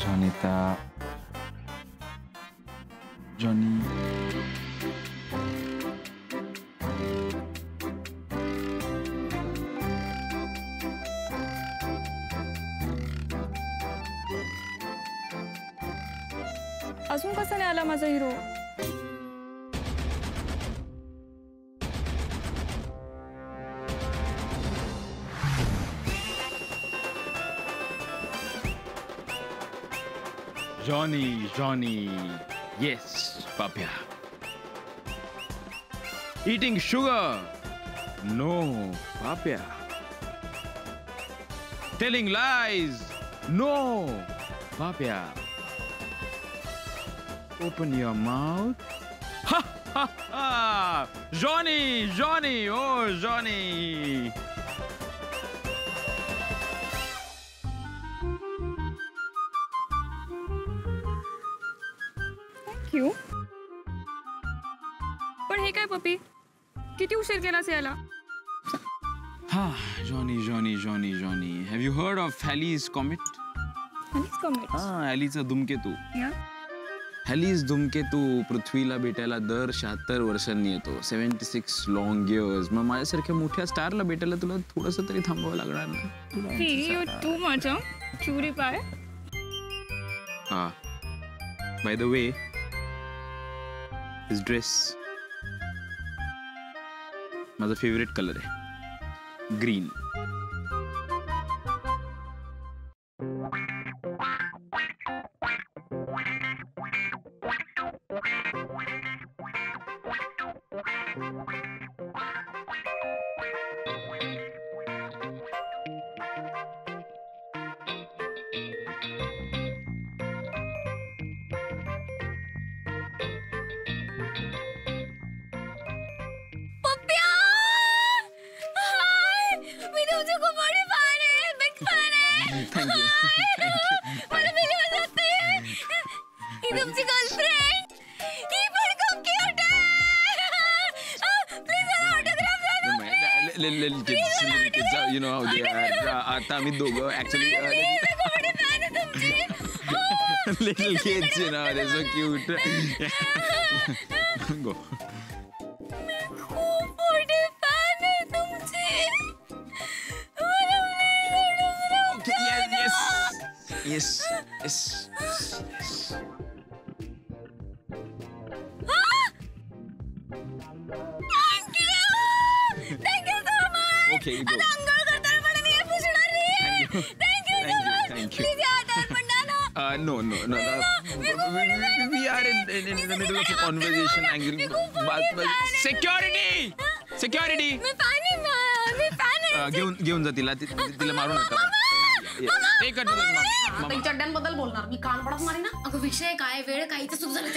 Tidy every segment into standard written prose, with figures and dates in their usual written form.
जॉनीता, Johnny, अजून कसा नाही आला माझा hero? Johnny, Johnny, yes, Papya. Eating sugar? No, Papya. Telling lies? No, Papya. Open your mouth. Ha ha ha! Johnny, Johnny, oh Johnny. क्यों? पण हे काय पपी? किती उशीर केलास याला? Ha, Johnny, Johnny, Johnny, Johnny. Have you heard of Halley's Comet? Halley's Comet? हॅलीचा धूमकेतू. Yeah. हॅलीज धूमकेतू पृथ्वीला भेटायला दर 76 वर्षांनी येतो. 76 लॉंग इयर्स. मग माझ्यासारख्या मोठ्या स्टारला भेटायला तुला थोडंसं तरी थांबावं लागणार ना. You too much, huh? Cutie pie. हा. By the way, his dress माझा फेवरेट कलर आहे, green. You know how they are. आता आम्ही दोघं actually little kids, you know, they're so cute. Go. Okay, yes. Okay, go. Thank you. No. We are in the middle of a conversation. Security. घेऊन जा तिला मारू नका. चड्ड्यांबद्दल बोलणार मी, कान पडत मारी ना. अगं विषय काय, वेळ काहीच सुरू झालं.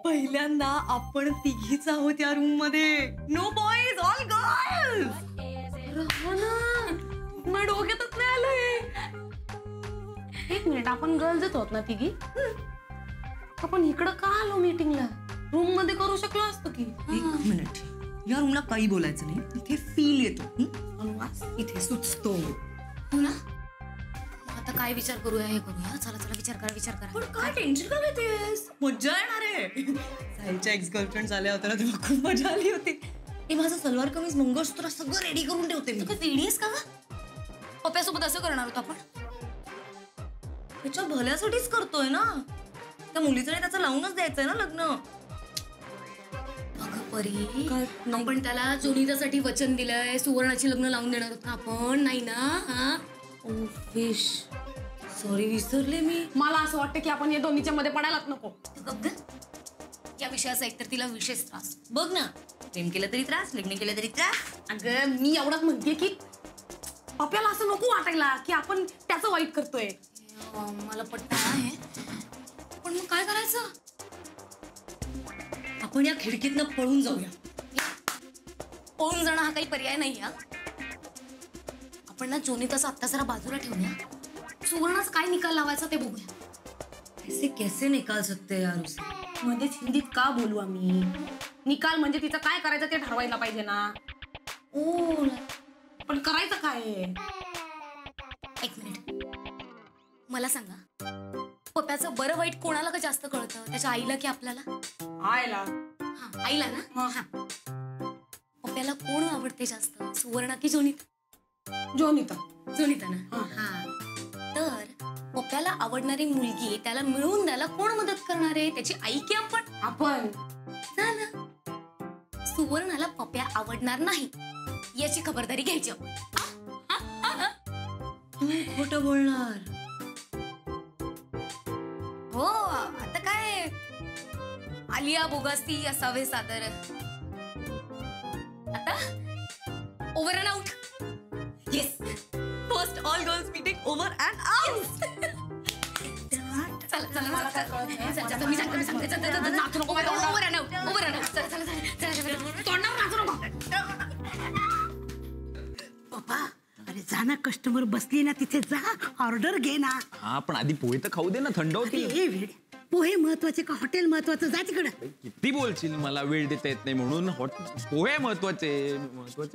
पहिल्यांदा आपण तिघीच आहोत या रूम मध्ये. No boys, all girls. माझ्या डोक्यातच नाही आलंय. एक मिनिट, आपण गर्ल्सच होत ना तिघी? आपण इकडं का आलो मीटिंगला? रूम मध्ये करू शकलो असतो की. एक मिनिट, या रूमला काही बोलायचं नाही. इथे फील येतो, इथे सुचतो. हो ना? आता काय विचार करूया, हे करूया. चला विचार करा. पण काय टेन्शन का घेतेस? मजा येणार आहे. साईच्या एक्स गर्लफ्रेंड झाल्या होत्या ना, तेव्हा खूप मजा आली होती. हे माझं सलवार कमीज, मंगळसूत्र सगळं रेडी करून ठेवते मी. तू रेडी आहेस का ग? पप्प्यासोबत असं करणार होतो आपण? त्याच्या भल्यासाठीच करतोय ना. त्या मुलीचं नाही, त्याचं लावूनच द्यायचंय ना लग्न. अगं परी, आपण त्याला जोनितासाठी वचन दिलंय, सुवर्णाची लग्न लावून देणार होतो आपण, नाही ना? हा, फिश, सॉरी, विसरले मी. मला असं वाटतं की आपण या दोन्हीच्या मध्ये पडायलाच नको. या विषयाचा एकतर तिला विशेष त्रास. बघ ना, प्रेम केलं तरी त्रास, लग्न केलं तरी त्रास. अगं मी एवढंच म्हणते की पप्प्याला असं नको वाटायला की आपण त्याचं वाईट करतोय. मला पटत आहे, पण मग काय करायचं? आपण या खिडकीतनं पळून जाऊया. पळून जाणं हा काही पर्याय नाही. आपण ना जोनिताचा आत्ता जरा बाजूला ठेवूया. सुवर्णाचा काय निकाल लावायचा ते बघूया. ऐसे कैसे निकाल सकते हैं यार उसे? मध्येच हिंदीत का बोलू आम्ही? निकाल म्हणजे तिचं काय करायचं ते ठरवायला पाहिजे ना. ओ पण करायचं काय? एक मिनिट, मला सांगा, पप्याचं बरं वाईट कोणाला का जास्त कळतं, त्याच्या आईला की आपल्याला? आयला हा, आईला ना. हा, पप्याला कोण आवडते जास्त, सुवर्णा की जोनिता? जोनिता. जोनिता ना. हा, तर पप्याला आवडणारी मुलगी त्याला मिळवून द्यायला कोण मदत करणार आहे, त्याची आई की आपण? आपण. झालं. सुवर्णाला पप्या आवडणार नाही याची खबरदारी घ्यायची आपण. तू खोटं बोलणार. हो, आता काय आलिया बोगासी असावे सादर. आता over and out. Yes, first all girls meeting over and out. चला चला चला, मी सांगते नाचू नको. Over and out, over and out. चला चला चला, तोंडावर नाचू नको. पप्पा, अरे जा ना, कस्टमर बसली ना तिथे, जा ऑर्डर घे ना. हा, पण आधी पोहे तर खाऊ दे ना, थंड होती. ए वेळ, पोहे महत्वाचे का हॉटेल महत्वाचं? जा तिकडं. किती बोलशील, मला वेळ देता येत नाही म्हणून. पोहे महत्वाचे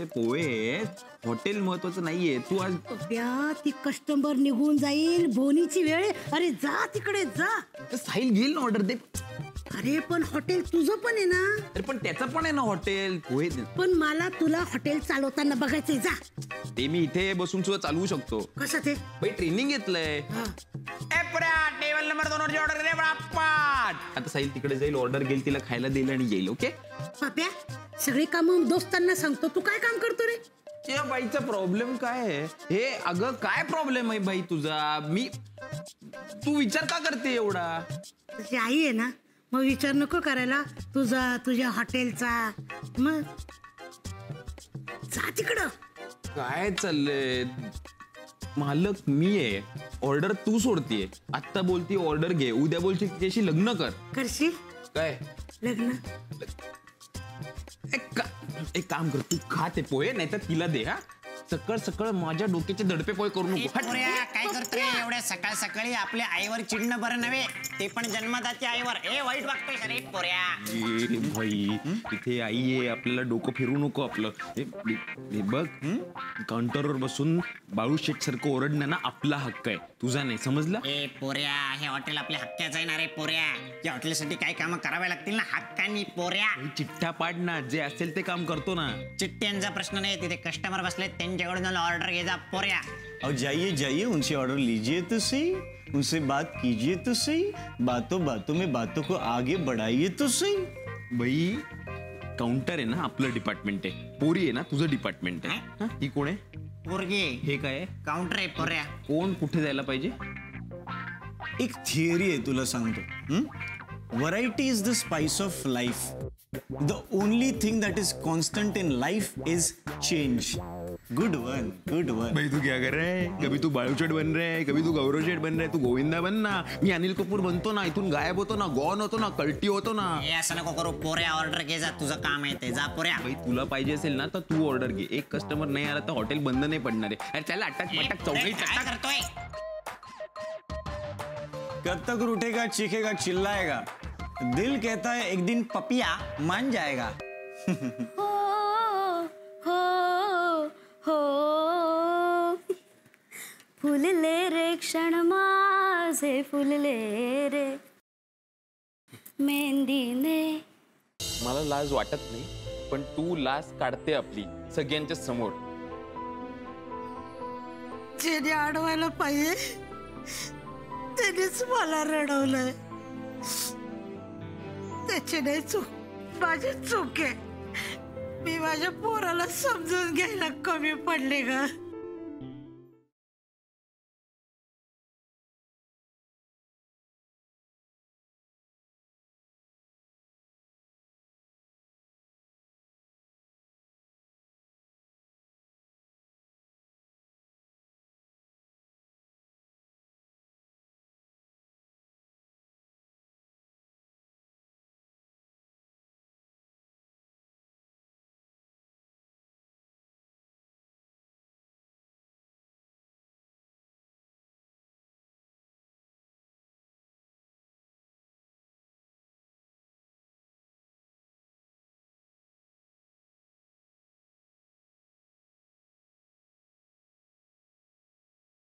पोहे, हॉटेल महत्वाचं नाहीये. तू आज पप्प्या, ती कस्टमर निघून जाईल, बोनीची वेळ आहे. अरे जा तिकडे जा. साहिल घेईल ना ऑर्डर दे. अरे पण हॉटेल तुझं पण आहे ना. अरे पण त्याचं पण आहे ना हॉटेल. पोहे दे. पण मला तुला हॉटेल चालवताना बघायचंय. जा. ते मी इथे बसून सुद्धा चालवू शकतो. कसं ते? बाई ट्रेनिंग घेतलंय. टेबल नंबर 2 वरची ऑर्डर दे पाठ. आता साहिल तिकडे जाईल, ऑर्डर घेईल, तिला खायला देईल आणि येईल. ओके. पप्प्या, सगळी कामं दोस्तांना सांगतो, तू काय काम करतो रे? या बाईचा प्रॉब्लेम काय आहे? हे अगं काय प्रॉब्लेम आहे बाई तुझा? तू विचार का करते एवढा? तुझी आई आहे ना, मग विचार नको करायला तुझा, तुझ्या हॉटेलचा. मग जा तिकडं. काय चाललंय? मालक मी आहे, ऑर्डर तू सोडतीये. आता बोलती ऑर्डर घे, उद्या बोलशील तिच्याशी लग्न कर. करशील काय लग्न? एक काम कर, तू खा ते पोहे, नाही तर तिला दे. हा, सकाळ सकाळ माझ्या डोक्याचे दडपे पोहे करू नको. पोऱ्या, काय करतोय एवढ्या सकाळ सकाळी? आपल्या आईवर चिडणं बरं नव्हे, ते पण जन्मदात्या आईवर. वाईट वागतोय का रे पोऱ्या? भाई, इथे आई आहे, आपल्याला डोकं फिरू नको आपलं. हे बघ, काउंटरवर बसून बाळू शेठ सारखं ओरडणं ना आपला हक्क आहे, तुझा नाही. समजला? पोऱ्या, हे हॉटेल आपल्या हक्काचं आहे ना रे पोऱ्या. या हॉटेलसाठी काही कामं करावे लागतील ना हक्कानी पोऱ्या. चिठ्ठा पाड ना, जे असेल ते काम करतो ना. चिठ्ठ्यांचा प्रश्न नाही, तिथे कस्टमर बसले, त्यांच्याकडून ऑर्डर घे जा पोऱ्या. और जाइए जाइए, उनसे ऑर्डर लीजिए तो सही, उनसे बात कीजिए तो सही, बातों बातों में बातों को आगे बढ़ाइए तो सही. बाई, काउंटर आहे ना आपलं डिपार्टमेंट आहे, पोरी आहे ना तुझं डिपार्टमेंट आहे. हा, ही कोण आहे? पोरगे. हे काय आहे? काउंटर आहे पोऱ्या. कोण कुठे जायला पाहिजे? एक थिअरी आहे, तुला सांगतो. Variety is the spice of life. The only thing that is constant in life is change. Good one, good one. भाई तू क्या कर रहा है? कभी तू बाळू शेठ बन रहा है, कभी तू गौरव शेठ बन रहा है, तू गोविंदा बन ना. मी अनिल कपूर बनतो ना, इथून गायब होतो ना, गॉन होतो ना, कल्टी होतो ना. असं नको करू पोऱ्या, ऑर्डर घे जा, तुझं काम आहे ते. जा पोऱ्या. भाई तुला पाहिजे असेल ना तर तू ऑर्डर घे. एक कस्टमर नाही आला तर हॉटेल बंद नाही पडणार आहे. अरे त्याला अटक मटक चौघी काय करतोय? कब तक रूठेगा, चीखेगा, चिल्लाएगा? दिल कहता है एक दिन पपिया मान जाएगा. हो हो हो, फुलले रे क्षण माझे, फुलले रे मेहंदीने. मला लाज वाटत नाही, पण तू लाज काढते आपली सगळ्यांच्या समोर. जेने अडवायला पाहिजे त्यानेच मला रडवलंय. त्याची नाही चूक, माझी चूक आहे. मी माझ्या पोराला समजून घ्यायला कमी पडले ग.